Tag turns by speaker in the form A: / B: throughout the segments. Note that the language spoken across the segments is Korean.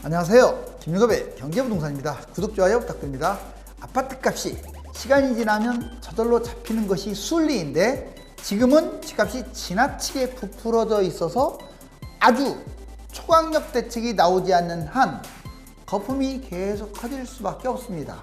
A: 안녕하세요. 김유갑의 경제부동산입니다. 구독, 좋아요 부탁드립니다. 아파트값이 시간이 지나면 저절로 잡히는 것이 순리인데 지금은 집값이 지나치게 부풀어져 있어서 아주 초강력 대책이 나오지 않는 한 거품이 계속 커질 수밖에 없습니다.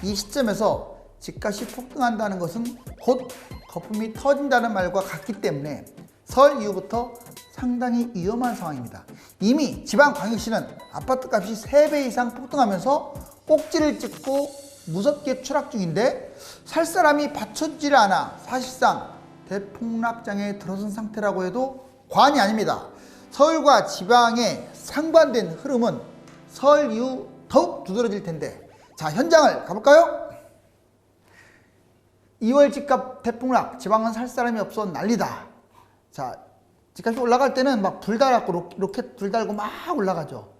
A: 이 시점에서 집값이 폭등한다는 것은 곧 거품이 터진다는 말과 같기 때문에 설 이후부터 상당히 위험한 상황입니다. 이미 지방광역시는 아파트값이 3배 이상 폭등하면서 꼭지를 찍고 무섭게 추락 중인데 살 사람이 받쳐주질 않아 사실상 대폭락장에 들어선 상태라고 해도 과언이 아닙니다. 서울과 지방의 상반된 흐름은 설 이후 더욱 두드러질 텐데, 자, 현장을 가볼까요? 2월 집값 대폭락, 지방은 살 사람이 없어 난리다. 자, 집값이 올라갈 때는 막 불 달았고 로켓 불 달고 막 올라가죠.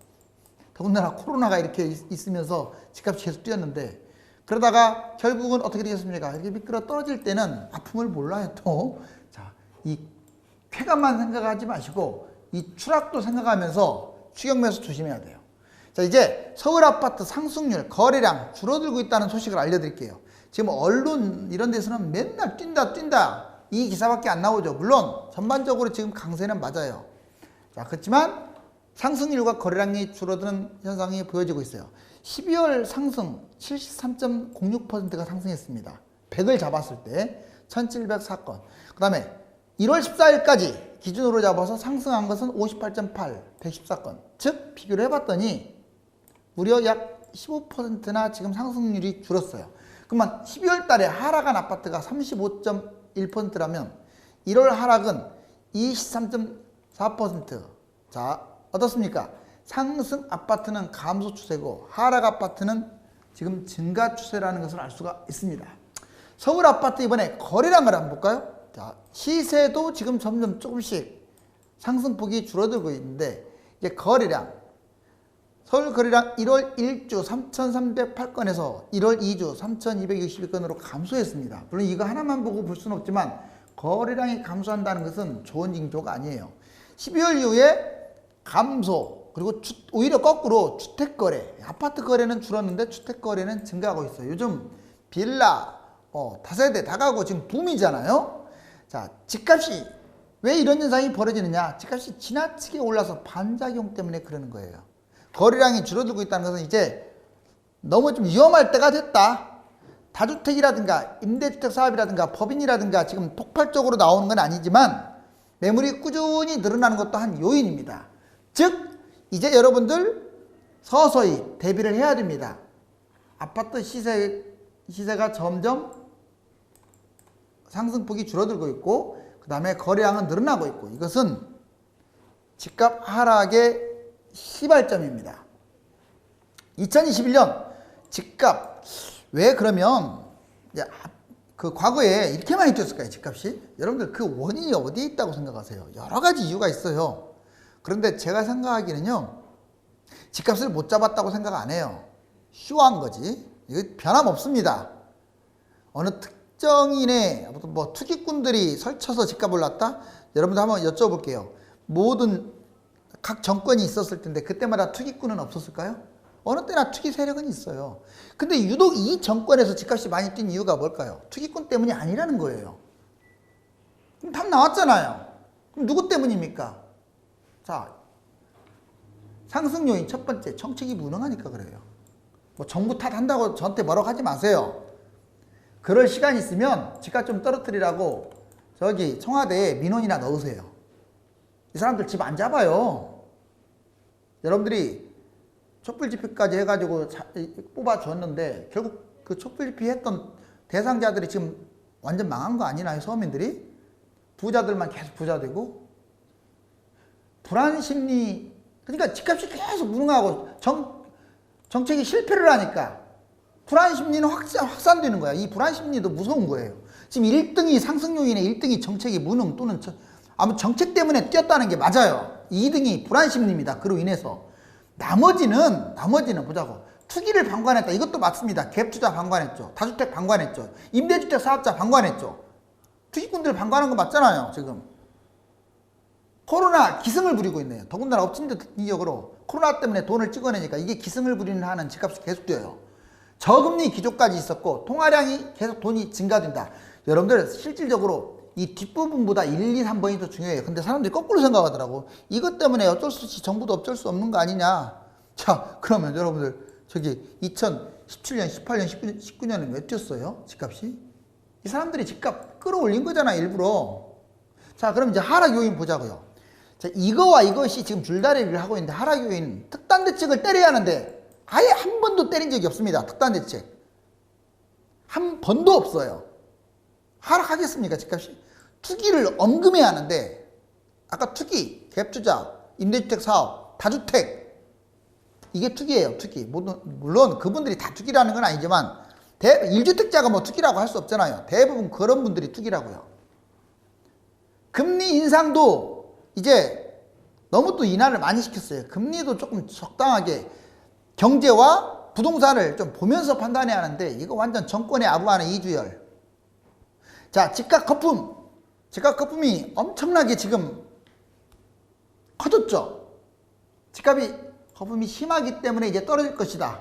A: 더군다나 코로나가 이렇게 있으면서 집값이 계속 뛰었는데, 그러다가 결국은 어떻게 되겠습니까? 이렇게 미끄러 떨어질 때는 아픔을 몰라요 또. 자, 이 쾌감만 생각하지 마시고 이 추락도 생각하면서 추경매수 조심해야 돼요. 자, 이제 서울 아파트 상승률, 거래량 줄어들고 있다는 소식을 알려드릴게요. 지금 언론 이런 데서는 맨날 뛴다 이 기사밖에 안 나오죠. 물론 전반적으로 지금 강세는 맞아요. 자, 그렇지만 상승률과 거래량이 줄어드는 현상이 보여지고 있어요. 12월 상승 73.06%가 상승했습니다. 100을 잡았을 때 1704건. 그 다음에 1월 14일까지 기준으로 잡아서 상승한 것은 58.8, 114건. 즉 비교를 해봤더니 무려 약 15%나 지금 상승률이 줄었어요. 그러면 12월 달에 하락한 아파트가 35.1%라면 1월 하락은 23.4%. 자, 어떻습니까? 상승 아파트는 감소 추세고 하락 아파트는 지금 증가 추세라는 것을 알 수가 있습니다. 서울 아파트 이번에 거래량을 한번 볼까요? 자, 시세도 지금 점점 조금씩 상승폭이 줄어들고 있는데, 이제 거래량, 서울 거래량 1월 1주 3,308건에서 1월 2주 3,262건으로 감소했습니다. 물론 이거 하나만 보고 볼 수는 없지만 거래량이 감소한다는 것은 좋은 징조가 아니에요. 12월 이후에 감소, 그리고 오히려 거꾸로 주택거래, 아파트 거래는 줄었는데 주택거래는 증가하고 있어요. 요즘 빌라, 다세대, 다가구 지금 붐이잖아요. 자, 집값이 왜 이런 현상이 벌어지느냐? 집값이 지나치게 올라서 반작용 때문에 그러는 거예요. 거래량이 줄어들고 있다는 것은 이제 너무 좀 위험할 때가 됐다. 다주택이라든가 임대주택 사업이라든가 법인이라든가 지금 폭발적으로 나오는 건 아니지만 매물이 꾸준히 늘어나는 것도 한 요인입니다. 즉 이제 여러분들 서서히 대비를 해야 됩니다. 아파트 시세가 점점 상승폭이 줄어들고 있고 그 다음에 거래량은 늘어나고 있고, 이것은 집값 하락의 시발점입니다. 2021년 집값, 왜 그러면 그 과거에 이렇게 많이 뛰었을까요? 집값이? 여러분들 그 원인이 어디에 있다고 생각하세요? 여러 가지 이유가 있어요. 그런데 제가 생각하기는요, 집값을 못 잡았다고 생각 안 해요. 쇼한 거지. 이거 변함없습니다. 어느 특정인의 뭐 투기꾼들이 설쳐서 집값 올랐다? 여러분들 한번 여쭤볼게요. 모든 각 정권이 있었을 텐데 그때마다 투기꾼은 없었을까요? 어느 때나 투기 세력은 있어요. 근데 유독 이 정권에서 집값이 많이 뛴 이유가 뭘까요? 투기꾼 때문이 아니라는 거예요. 그럼 답 나왔잖아요. 그럼 누구 때문입니까? 자, 상승 요인 첫 번째, 정책이 무능하니까 그래요. 뭐 정부 탓한다고 저한테 뭐라고 하지 마세요. 그럴 시간 있으면 집값 좀 떨어뜨리라고 저기 청와대에 민원이나 넣으세요. 이 사람들 집 안 잡아요. 여러분들이 촛불집회까지 해가지고 뽑아줬는데 결국 그 촛불집회 했던 대상자들이 지금 완전 망한 거 아니나요? 서민들이? 부자들만 계속 부자 되고, 불안심리, 그러니까 집값이 계속 무능하고 정책이 실패를 하니까 불안심리는 확산되는 거야. 이 불안심리도 무서운 거예요. 지금 1등이 상승 요인의 1등이 정책이 무능 또는 아무 정책 때문에 뛰었다는 게 맞아요. 2등이 불안심리입니다. 그로 인해서. 나머지는 보자고. 투기를 방관했다. 이것도 맞습니다. 갭투자 방관했죠. 다주택 방관했죠. 임대주택 사업자 방관했죠. 투기꾼들 방관한 거 맞잖아요, 지금. 코로나 기승을 부리고 있네요. 더군다나 업체적으로 코로나 때문에 돈을 찍어내니까 이게 기승을 부리는 한은 집값이 계속 뛰어요. 저금리 기조까지 있었고 통화량이 계속 돈이 증가된다. 여러분들 실질적으로 이 뒷부분보다 1, 2, 3번이 더 중요해요. 근데 사람들이 거꾸로 생각하더라고. 이것 때문에 어쩔 수 없이 정부도 어쩔 수 없는 거 아니냐. 자, 그러면 여러분들 저기 2017년, 18년, 19년에 왜 뛰었어요? 집값이? 이 사람들이 집값 끌어올린 거잖아, 일부러. 자, 그럼 이제 하락 요인 보자고요. 자, 이거와 이것이 지금 줄다리기를 하고 있는데 하락 요인 특단 대책을 때려야 하는데 아예 한 번도 때린 적이 없습니다. 특단 대책. 한 번도 없어요. 하락하겠습니까, 집값이? 투기를 엄금해야 하는데 아까 투기, 갭투자, 임대주택 사업, 다주택 이게 투기예요, 투기. 물론 그분들이 다 투기라는 건 아니지만 1주택자가 뭐 투기라고 할 수 없잖아요. 대부분 그런 분들이 투기라고요. 금리 인상도 이제 너무 또 인하를 많이 시켰어요. 금리도 조금 적당하게 경제와 부동산을 좀 보면서 판단해야 하는데 이거 완전 정권에 아부하는 이주열. 자, 집값 거품. 집값 거품이 엄청나게 지금 커졌죠. 집값이 거품이 심하기 때문에 이제 떨어질 것이다.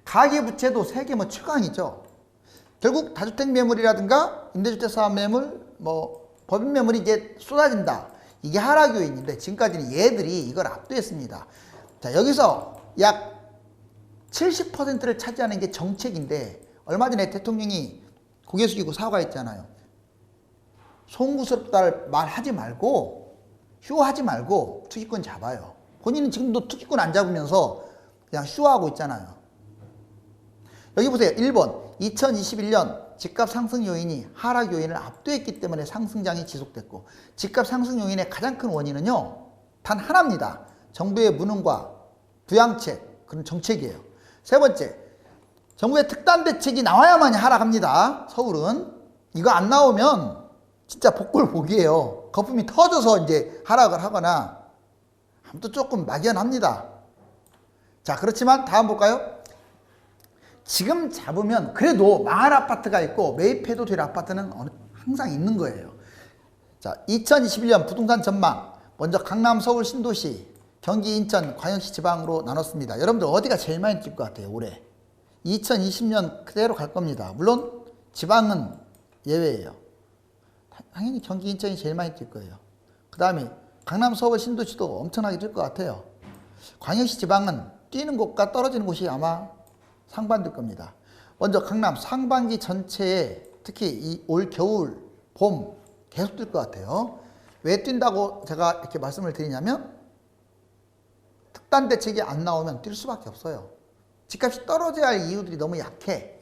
A: 가계부채도 세계 뭐 최강이죠. 결국 다주택 매물이라든가 임대주택 사업 매물, 뭐 법인 매물이 이제 쏟아진다. 이게 하락 요인인데 지금까지는 얘들이 이걸 압도했습니다. 자, 여기서 약 70%를 차지하는 게 정책인데 얼마 전에 대통령이 고개 숙이고 사과했잖아요. 송구스럽다를 말하지 말고 쇼하지 말고 투기권 잡아요. 본인은 지금도 투기권 안 잡으면서 그냥 쇼하고 있잖아요. 여기 보세요. 1번 2021년 집값 상승 요인이 하락 요인을 압도했기 때문에 상승장이 지속됐고 집값 상승 요인의 가장 큰 원인은요. 단 하나입니다. 정부의 무능과 부양책, 그런 정책이에요. 세 번째, 정부의 특단 대책이 나와야만이 하락합니다. 서울은. 이거 안 나오면 진짜 복골복이에요. 거품이 터져서 이제 하락을 하거나 아무튼 조금 막연합니다. 자, 그렇지만 다음 볼까요? 지금 잡으면 그래도 망할 아파트가 있고 매입해도 될 아파트는 항상 있는 거예요. 자, 2021년 부동산 전망. 먼저 강남, 서울, 신도시, 경기, 인천, 광역시, 지방으로 나눴습니다. 여러분들 어디가 제일 많이 뛸 것 같아요, 올해? 2020년 그대로 갈 겁니다. 물론 지방은 예외예요. 당연히 경기, 인천이 제일 많이 뛸 거예요. 그 다음에 강남, 서울, 신도시도 엄청나게 뛸 것 같아요. 광역시, 지방은 뛰는 곳과 떨어지는 곳이 아마 상반될 겁니다. 먼저 강남 상반기 전체에 특히 이 올 겨울, 봄 계속 뛸 것 같아요. 왜 뛴다고 제가 이렇게 말씀을 드리냐면 특단 대책이 안 나오면 뛸 수밖에 없어요. 집값이 떨어져야 할 이유들이 너무 약해.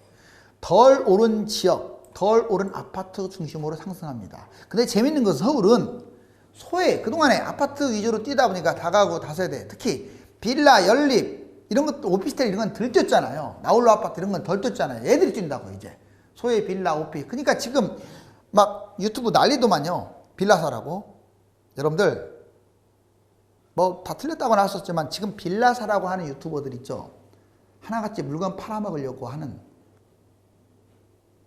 A: 덜 오른 지역, 덜 오른 아파트 중심으로 상승합니다. 근데 재밌는 것은 서울은 소액, 그동안에 아파트 위주로 뛰다 보니까 다가구, 다세대, 특히 빌라, 연립 이런 것도 오피스텔 이런 건 덜 뛰었잖아요. 나홀로 아파트 이런 건 덜 뛰었잖아요. 얘들이 뛴다고 이제. 소액 빌라, 오피. 그러니까 지금 막 유튜브 난리도만요. 빌라 사라고. 여러분들 뭐 다 틀렸다고 나왔었지만 지금 빌라 사라고 하는 유튜버들 있죠. 하나같이 물건 팔아먹으려고 하는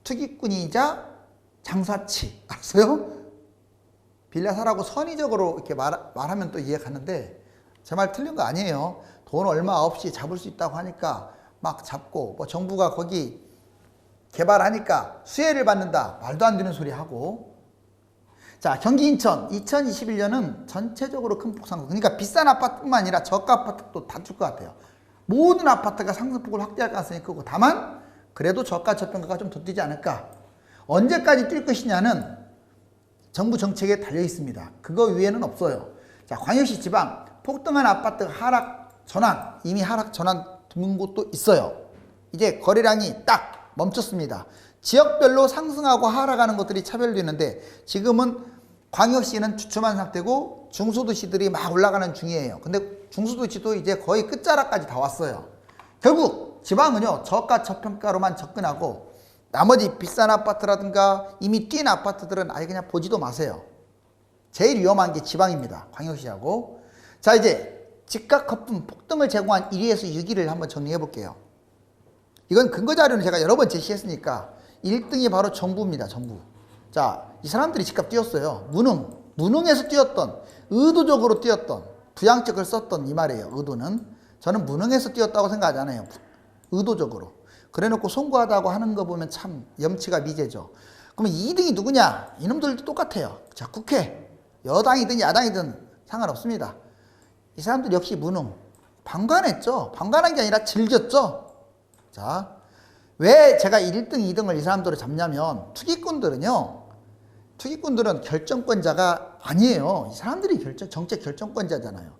A: 투기꾼이자 장사치. 알았어요? 빌라 사라고 선의적으로 이렇게 말하면 또 이해 가는데 제 말 틀린 거 아니에요. 돈 얼마 없이 잡을 수 있다고 하니까 막 잡고 뭐 정부가 거기 개발하니까 수혜를 받는다. 말도 안 되는 소리 하고. 자, 경기 인천 2021년은 전체적으로 큰 폭상승. 그러니까 비싼 아파트뿐만 아니라 저가 아파트도 다 줄 것 같아요. 모든 아파트가 상승폭을 확대할 가능성이 크고 다만 그래도 저가 저평가가 좀 더 뛰지 않을까. 언제까지 뛸 것이냐는 정부 정책에 달려 있습니다. 그거 위에는 없어요. 자, 광역시 지방 폭등한 아파트 하락 전환, 이미 하락 전환 든 곳도 있어요. 이제 거래량이 딱 멈췄습니다. 지역별로 상승하고 하락하는 것들이 차별되는데 지금은 광역시는 주춤한 상태고 중소도시들이 막 올라가는 중이에요. 근데 중소도시도 이제 거의 끝자락까지 다 왔어요. 결국 지방은요, 저가 저평가로만 접근하고 나머지 비싼 아파트라든가 이미 뛴 아파트들은 아예 그냥 보지도 마세요. 제일 위험한 게 지방입니다. 광역시하고. 자, 이제 집값 거품 폭등을 제공한 1위에서 6위를 한번 정리해 볼게요. 이건 근거 자료는 제가 여러 번 제시했으니까 1등이 바로 정부입니다. 정부. 자, 이 사람들이 집값 뛰었어요. 무능. 무능해서 뛰었던, 의도적으로 뛰었던, 부양책을 썼던 이 말이에요. 의도는. 저는 무능해서 뛰었다고 생각하지 않아요. 의도적으로. 그래놓고 송구하다고 하는 거 보면 참 염치가 미제죠. 그러면 2등이 누구냐? 이놈들도 똑같아요. 자, 국회. 여당이든 야당이든 상관없습니다. 이 사람들 역시 무능. 방관했죠. 방관한 게 아니라 즐겼죠. 자, 왜 제가 1등, 2등을 이 사람들을 잡냐면 투기꾼들은 결정권자가 아니에요. 이 사람들이 정책 결정권자잖아요.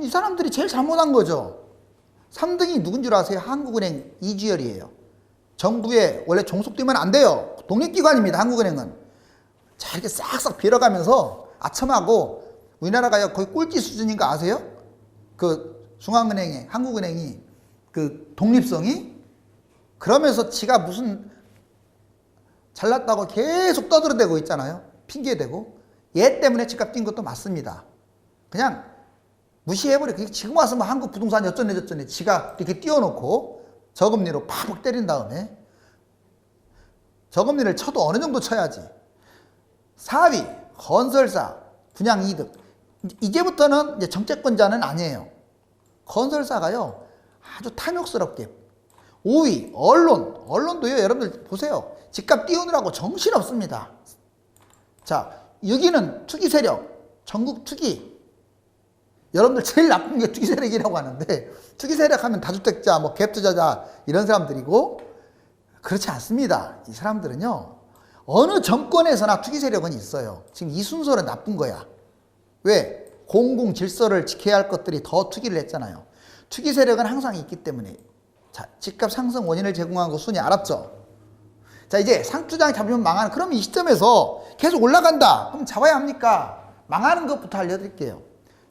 A: 이 사람들이 제일 잘못한 거죠. 3등이 누군 줄 아세요? 한국은행 이주열이에요. 정부에 원래 종속되면 안 돼요. 독립기관입니다. 한국은행은. 자, 이렇게 싹싹 빌어가면서 아첨하고 우리나라가 거의 꼴찌 수준인 거 아세요? 그 중앙은행에 한국은행이 그 독립성이 그러면서 지가 무슨 잘났다고 계속 떠들어대고 있잖아요. 핑계대고. 얘 때문에 집값 뛴 것도 맞습니다. 그냥 무시해버려. 지금 와서 뭐 한국 부동산이 어쩌네 지가 이렇게 띄워놓고 저금리로 팍팍 때린 다음에 저금리를 쳐도 어느 정도 쳐야지. 4위 건설사 분양이득. 이제부터는 이제 정책권자는 아니에요. 건설사가요 아주 탐욕스럽게. 5위 언론도요. 여러분들 보세요. 집값 띄우느라고 정신없습니다. 자, 6위는 투기 세력, 전국 투기. 여러분들 제일 나쁜 게 투기 세력이라고 하는데 투기 세력 하면 다주택자, 뭐 갭투자자 이런 사람들이고 그렇지 않습니다. 이 사람들은요 어느 정권에서나 투기 세력은 있어요. 지금 이 순서는 나쁜 거야. 왜? 공공 질서를 지켜야 할 것들이 더 투기를 했잖아요. 투기 세력은 항상 있기 때문에. 자, 집값 상승 원인을 제공한 거 순위 알았죠? 자, 이제 상투장 잡으면 망하는. 그럼 이 시점에서 계속 올라간다. 그럼 잡아야 합니까? 망하는 것부터 알려드릴게요.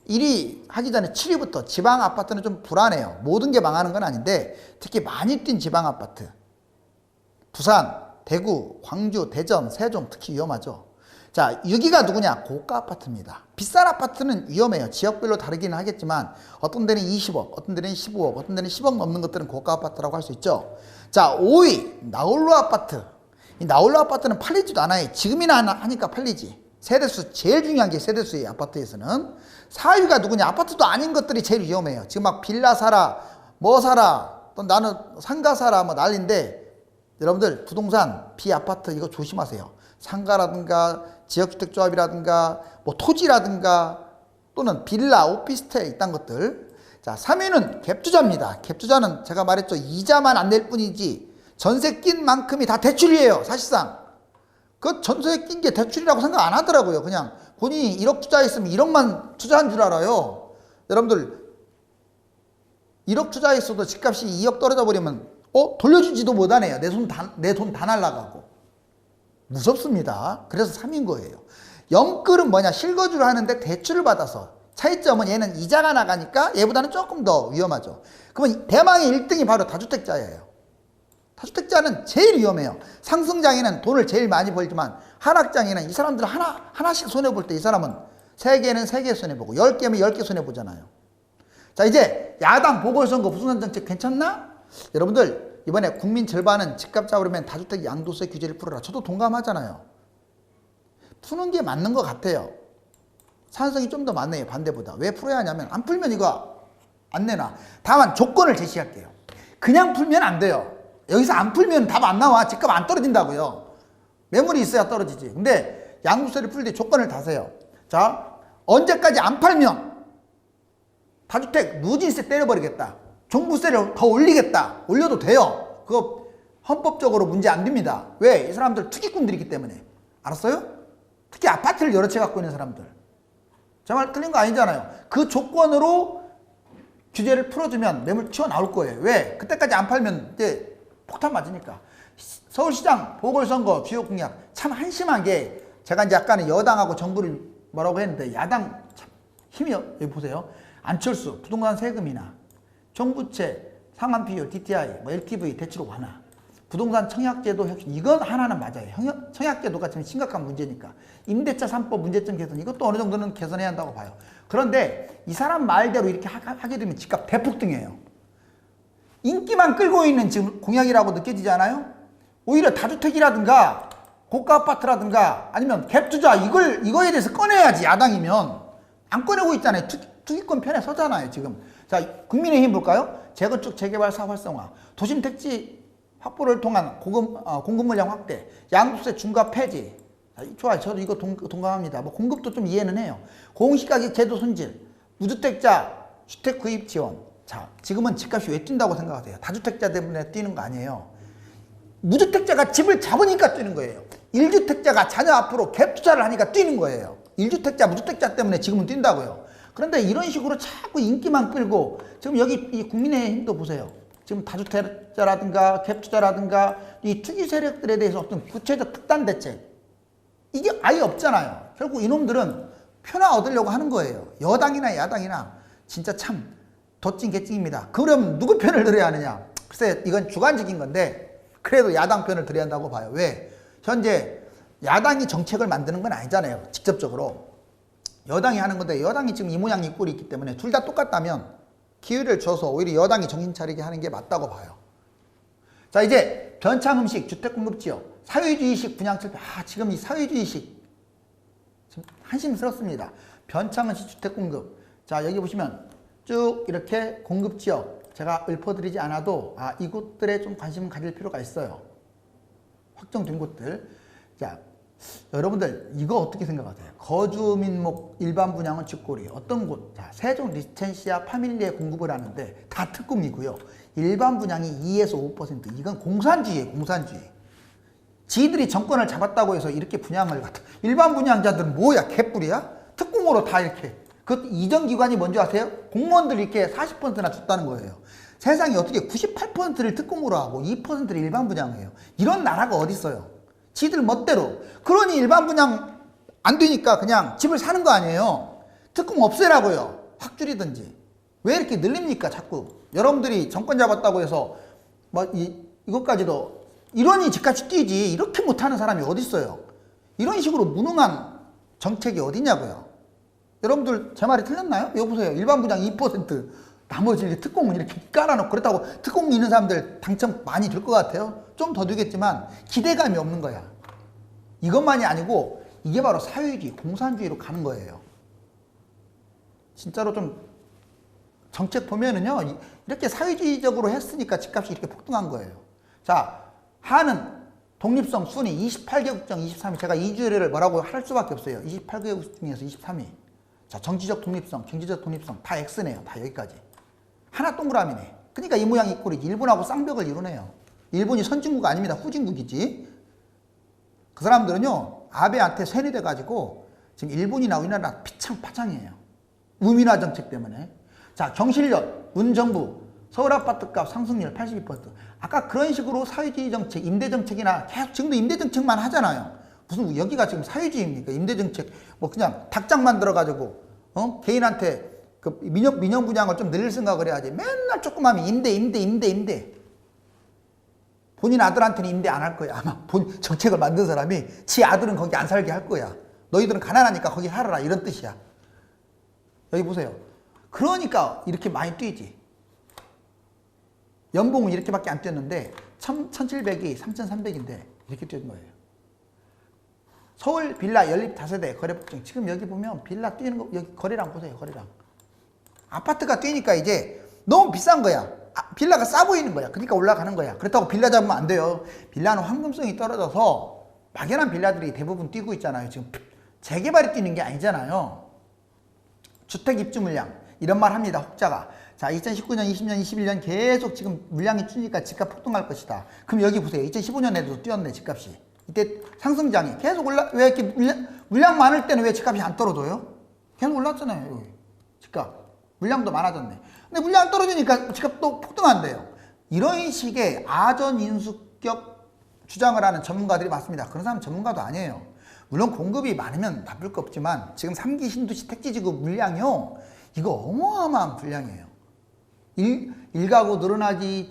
A: 1위 하기 전에 7위부터 지방 아파트는 좀 불안해요. 모든 게 망하는 건 아닌데 특히 많이 뛴 지방 아파트. 부산, 대구, 광주, 대전, 세종 특히 위험하죠. 자, 6위가 누구냐? 고가 아파트입니다. 비싼 아파트는 위험해요. 지역별로 다르기는 하겠지만 어떤 데는 20억, 어떤 데는 15억, 어떤 데는 10억 넘는 것들은 고가 아파트라고 할 수 있죠. 자, 5위 나홀로 아파트. 이 나홀로 아파트는 팔리지도 않아요. 지금이나 하니까 팔리지. 세대수 제일 중요한 게 세대수예요. 아파트에서는. 4위가 누구냐? 아파트도 아닌 것들이 제일 위험해요. 지금 막 빌라 사라, 뭐 사라, 또 나는 상가 사라 뭐 난리인데 여러분들 부동산, 비아파트 이거 조심하세요. 상가라든가 지역주택조합이라든가 뭐 토지라든가 또는 빌라, 오피스텔 이딴 것들. 자, 3위는 갭투자입니다. 갭투자는 제가 말했죠. 이자만 안 낼 뿐이지 전세 낀 만큼이 다 대출이에요. 사실상. 그 전세 낀 게 대출이라고 생각 안 하더라고요. 그냥 본인이 1억 투자했으면 1억만 투자한 줄 알아요. 여러분들 1억 투자했어도 집값이 2억 떨어져 버리면 돌려주지도 못하네요. 내 돈 다 날라가고. 무섭습니다. 그래서 3인 거예요. 영끌은 뭐냐? 실거주를 하는데 대출을 받아서. 차이점은 얘는 이자가 나가니까 얘보다는 조금 더 위험하죠. 그러면 대망의 1등이 바로 다주택자예요. 다주택자는 제일 위험해요. 상승장에는 돈을 제일 많이 벌지만 하락장에는 이 사람들 하나씩 손해볼 때 이 사람은 3개는 3개 손해보고 10개면 10개 손해보잖아요. 자, 이제 야당 보궐선거 부동산 정책 괜찮나? 여러분들 이번에 국민 절반은 집값 잡으려면 다주택 양도세 규제를 풀어라. 저도 동감하잖아요. 푸는 게 맞는 것 같아요. 찬성이 좀 더 많네요. 반대보다. 왜 풀어야 하냐면 안 풀면 이거 안 내놔. 다만 조건을 제시할게요. 그냥 풀면 안 돼요. 여기서 안 풀면 답 안 나와. 집값 안 떨어진다고요. 매물이 있어야 떨어지지. 근데 양도세를 풀 때 조건을 다세요. 자, 언제까지 안 팔면 다주택 누진세 때려버리겠다. 종부세를 더 올리겠다. 올려도 돼요. 그거 헌법적으로 문제 안 됩니다. 왜? 이 사람들 투기꾼들이기 때문에. 알았어요? 특히 아파트를 여러 채 갖고 있는 사람들. 제 말 틀린 거 아니잖아요. 그 조건으로 규제를 풀어주면 매물 튀어나올 거예요. 왜? 그때까지 안 팔면 이제 폭탄 맞으니까. 서울시장 보궐선거 주요 공약 참 한심한 게 제가 이제 아까는 여당하고 정부를 뭐라고 했는데 야당 참 힘이 여기 보세요. 안철수 부동산 세금이나 종부채 상환 비율 DTI 뭐 LTV 대출 완화 부동산 청약제도 혁신 이건 하나는 맞아요. 청약제도가 지금 심각한 문제니까 임대차 3법 문제점 개선 이것도 어느 정도는 개선해야 한다고 봐요. 그런데 이 사람 말대로 이렇게 하게 되면 집값 대폭등해요. 인기만 끌고 있는 지금 공약이라고 느껴지지 않아요? 오히려 다주택이라든가 고가 아파트라든가 아니면 갭 투자 이거에 대해서 꺼내야지. 야당이면 안 꺼내고 있잖아요. 투기권 편에 서잖아요 지금. 자, 국민의힘 볼까요? 재건축 재개발 사업 활성화, 도심 택지 확보를 통한 공급 물량 확대, 양도세 중과 폐지. 자, 좋아요. 저도 이거 동감합니다. 뭐 공급도 좀 이해는 해요. 공시가격 제도 손질, 무주택자 주택 구입 지원. 자, 지금은 집값이 왜 뛴다고 생각하세요? 다주택자 때문에 뛰는 거 아니에요. 무주택자가 집을 잡으니까 뛰는 거예요. 1주택자가 자녀 앞으로 갭 투자를 하니까 뛰는 거예요. 1주택자, 무주택자 때문에 지금은 뛴다고요. 그런데 이런 식으로 자꾸 인기만 끌고 지금 여기 이 국민의힘도 보세요. 지금 다주택자라든가 갭 투자라든가 이 투기 세력들에 대해서 어떤 구체적 특단 대책 이게 아예 없잖아요. 결국 이놈들은 표나 얻으려고 하는 거예요. 여당이나 야당이나 진짜 참 덧진 개찐입니다. 그럼 누구 편을 들어야 하느냐? 글쎄 이건 주관적인 건데 그래도 야당 편을 들어야 한다고 봐요. 왜? 현재 야당이 정책을 만드는 건 아니잖아요. 직접적으로. 여당이 하는 건데 여당이 지금 이 모양 이 꼴이 있기 때문에 둘 다 똑같다면 기회를 줘서 오히려 여당이 정신 차리게 하는 게 맞다고 봐요. 자, 이제 변창흠식 주택공급지역 사회주의식 분양철폐. 지금 이 사회주의식 지금 한심스럽습니다. 변창흠식 주택공급. 자, 여기 보시면 쭉 이렇게 공급지역 제가 읊어드리지 않아도 이곳들에 좀 관심을 가질 필요가 있어요. 확정된 곳들. 자, 여러분들 이거 어떻게 생각하세요? 거주민목 일반 분양은 쥐꼬리. 어떤 곳? 자, 세종 리센시아 파밀리에 공급을 하는데 다 특공이고요. 일반 분양이 2에서 5%. 이건 공산주의예요. 공산주의. 지들이 정권을 잡았다고 해서 이렇게 분양을 갖다. 일반 분양자들은 뭐야? 개뿔이야? 특공으로 다 이렇게. 그 이전기관이 뭔지 아세요? 공무원들이 이렇게 40%나 줬다는 거예요. 세상에 어떻게 98%를 특공으로 하고 2%를 일반 분양해요. 이런 나라가 어디 있어요? 지들 멋대로. 그러니 일반 분양 안 되니까 그냥 집을 사는 거 아니에요. 특공 없애라고요. 확 줄이든지. 왜 이렇게 늘립니까 자꾸. 여러분들이 정권 잡았다고 해서 이것까지도 이러니 집값이 뛰지. 이렇게 못하는 사람이 어디 있어요. 이런 식으로 무능한 정책이 어디냐고요. 여러분들 제 말이 틀렸나요? 여기 보세요. 일반 분양 2%, 나머지 이렇게 특공은 이렇게 깔아놓고. 그렇다고 특공 있는 사람들 당첨 많이 될 것 같아요? 좀 더 되겠지만 기대감이 없는 거야. 이것만이 아니고 이게 바로 사회주의, 공산주의로 가는 거예요. 진짜로 좀 정책 보면은요, 이렇게 사회주의적으로 했으니까 집값이 이렇게 폭등한 거예요. 자, 하는 독립성 순위 28개국 중 23위. 제가 이 주를 뭐라고 할 수밖에 없어요. 28개국 중에서 23위. 자, 정치적 독립성, 경제적 독립성 다 X네요. 다 여기까지. 하나 동그라미네. 그러니까 이 모양 이 꼴이지. 일본하고 쌍벽을 이루네요. 일본이 선진국 아닙니다. 후진국이지. 그 사람들은요, 아베한테 세뇌돼가지고 지금 일본이나 우리나라 피창파창이에요. 우민화 정책 때문에. 자, 경실련, 문정부, 서울 아파트값 상승률 82%. 아까 그런 식으로 사회주의 정책, 임대정책이나 계속 지금도 임대정책만 하잖아요. 무슨 여기가 지금 사회주의입니까? 임대정책 뭐 그냥 닭장 만들어가지고 개인한테 그 민영 분양을 좀 늘릴 생각을 해야지. 맨날 조금 하면 임대. 본인 아들한테는 임대 안 할 거야. 아마 정책을 만든 사람이 지 아들은 거기 안 살게 할 거야. 너희들은 가난하니까 거기 살아라. 이런 뜻이야. 여기 보세요. 그러니까 이렇게 많이 뛰지. 연봉은 이렇게밖에 안 뛰었는데 1,700이 3,300인데 이렇게 뛰는 거예요. 서울 빌라 연립 다세대 거래 폭증. 지금 여기 보면 빌라 뛰는 거 여기 거래량 보세요. 거래량. 아파트가 뛰니까 이제 너무 비싼 거야. 빌라가 싸 보이는 거야. 그러니까 올라가는 거야. 그렇다고 빌라 잡으면 안 돼요. 빌라는 황금성이 떨어져서 막연한 빌라들이 대부분 뛰고 있잖아요. 지금 재개발이 뛰는 게 아니잖아요. 주택 입주 물량 이런 말 합니다. 혹자가. 자, 2019년, 20년, 21년 계속 지금 물량이 뛰니까 집값 폭등할 것이다. 그럼 여기 보세요. 2015년에도 뛰었네. 집값이. 이때 상승장이 계속 왜 이렇게 물량 많을 때는 왜 집값이 안 떨어져요? 계속 올랐잖아요. 여기. 집값. 물량도 많아졌네. 근데 물량 떨어지니까 집값도 폭등한대요. 이런 식의 아전인수격 주장을 하는 전문가들이 많습니다. 그런 사람은 전문가도 아니에요. 물론 공급이 많으면 나쁠 거 없지만 지금 3기 신도시 택지지구 물량이요. 이거 어마어마한 물량이에요. 일가구 늘어나기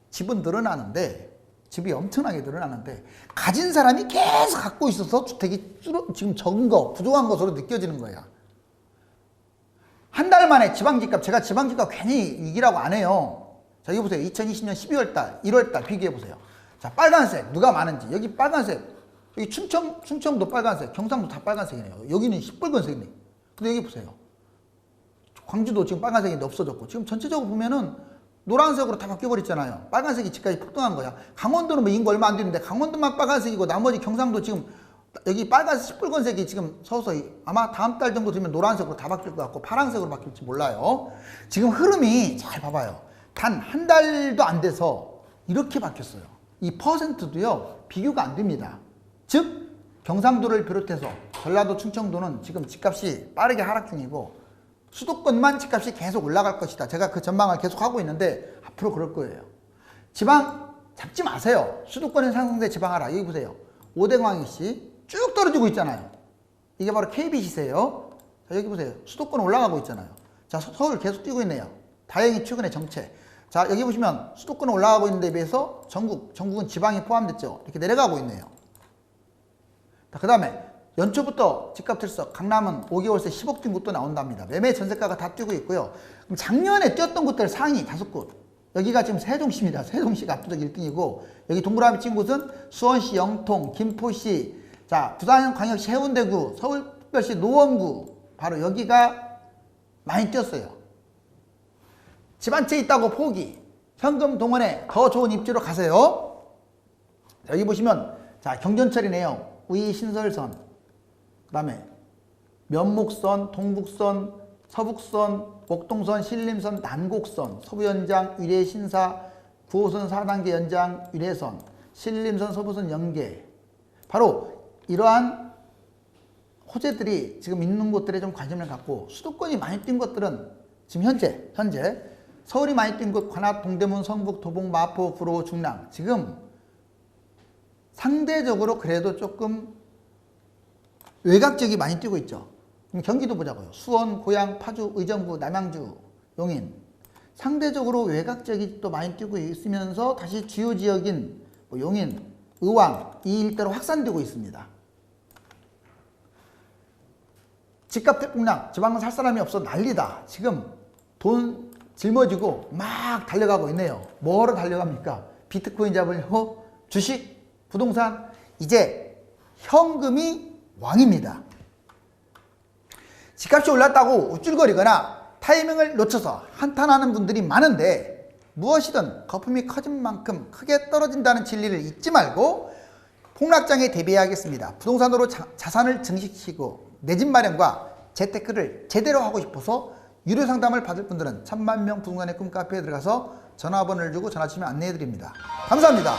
A: 집은 늘어나는데 집이 엄청나게 늘어나는데 가진 사람이 계속 갖고 있어서 주택이 지금 적은 거, 부족한 것으로 느껴지는 거야. 한 달 만에 지방집값, 제가 지방집값 괜히 위기라고 안 해요. 자, 여기 보세요. 2020년 12월달, 1월달 비교해 보세요. 자, 빨간색 누가 많은지. 여기 빨간색 여기 충청도 빨간색, 경상도 다 빨간색이네요. 여기는 시뻘건색이네. 근데 여기 보세요. 광주도 지금 빨간색인데 없어졌고, 지금 전체적으로 보면은 노란색으로 다 바뀌어버렸잖아요. 빨간색이 지금까지 폭등한 거야. 강원도는 뭐 인구 얼마 안 되는데 강원도만 빨간색이고 나머지 경상도 지금 여기 빨간색, 시뻘건색이 지금 서서히 아마 다음 달 정도 되면 노란색으로 다 바뀔 것 같고 파란색으로 바뀔지 몰라요. 지금 흐름이 잘 봐봐요. 단 한 달도 안 돼서 이렇게 바뀌었어요. 이 퍼센트도요, 비교가 안 됩니다. 즉, 경상도를 비롯해서 전라도, 충청도는 지금 집값이 빠르게 하락 중이고 수도권만 집값이 계속 올라갈 것이다. 제가 그 전망을 계속 하고 있는데 앞으로 그럴 거예요. 지방 잡지 마세요. 수도권은 상승세 지방하라. 여기 보세요. 오대광역시 쭉 떨어지고 있잖아요. 이게 바로 KB시세요. 자, 여기 보세요. 수도권 올라가고 있잖아요. 자, 서울 계속 뛰고 있네요. 다행히 최근의 정체. 자, 여기 보시면 수도권 올라가고 있는 데 비해서 전국은 지방이 포함됐죠. 이렇게 내려가고 있네요. 그 다음에 연초부터 집값 들썩, 강남은 5개월새 10억 뛴 곳도 나온답니다. 매매 전세가가 다 뛰고 있고요. 그럼 작년에 뛰었던 곳들 상위 5곳. 여기가 지금 세종시입니다. 세종시가 압도적 1등이고, 여기 동그라미 친 곳은 수원시, 영통, 김포시, 자, 부산광역시 해운대구, 서울특별시 노원구, 바로 여기가 많이 뛰었어요. 집 한 채 있다고 포기. 현금 동원에 더 좋은 입지로 가세요. 자, 여기 보시면, 자, 경전철이네요. 의 신설선, 그 다음에 면목선, 동북선, 서북선, 목동선, 신림선, 난곡선, 서부연장, 위례신사, 9호선 4단계 연장, 위례선, 신림선, 서부선 연계. 바로 이러한 호재들이 지금 있는 곳들에 좀 관심을 갖고, 수도권이 많이 뛴 것들은 지금 현재 서울이 많이 뛴 곳, 관악, 동대문, 성북, 도봉, 마포, 구로, 중랑, 지금 상대적으로 그래도 조금 외곽 지역이 많이 뛰고 있죠. 그럼 경기도 보자고요. 수원, 고양, 파주, 의정부, 남양주, 용인. 상대적으로 외곽 지역이 또 많이 뛰고 있으면서 다시 주요 지역인 뭐 용인, 의왕 이 일대로 확산되고 있습니다. 집값 대폭락, 지방은 살 사람이 없어 난리다. 지금 돈 짊어지고 막 달려가고 있네요. 뭐로 달려갑니까? 비트코인 잡으려고? 주식? 부동산? 이제 현금이 왕입니다. 집값이 올랐다고 우쭐거리거나 타이밍을 놓쳐서 한탄하는 분들이 많은데, 무엇이든 거품이 커진 만큼 크게 떨어진다는 진리를 잊지 말고 폭락장에 대비해야겠습니다. 부동산으로 자산을 증식시키고 내 집 마련과 재테크를 제대로 하고 싶어서 유료 상담을 받을 분들은 1000만 명 부동산의 꿈 카페에 들어가서 전화번호를 주고 전화 주시면 안내해 드립니다. 감사합니다.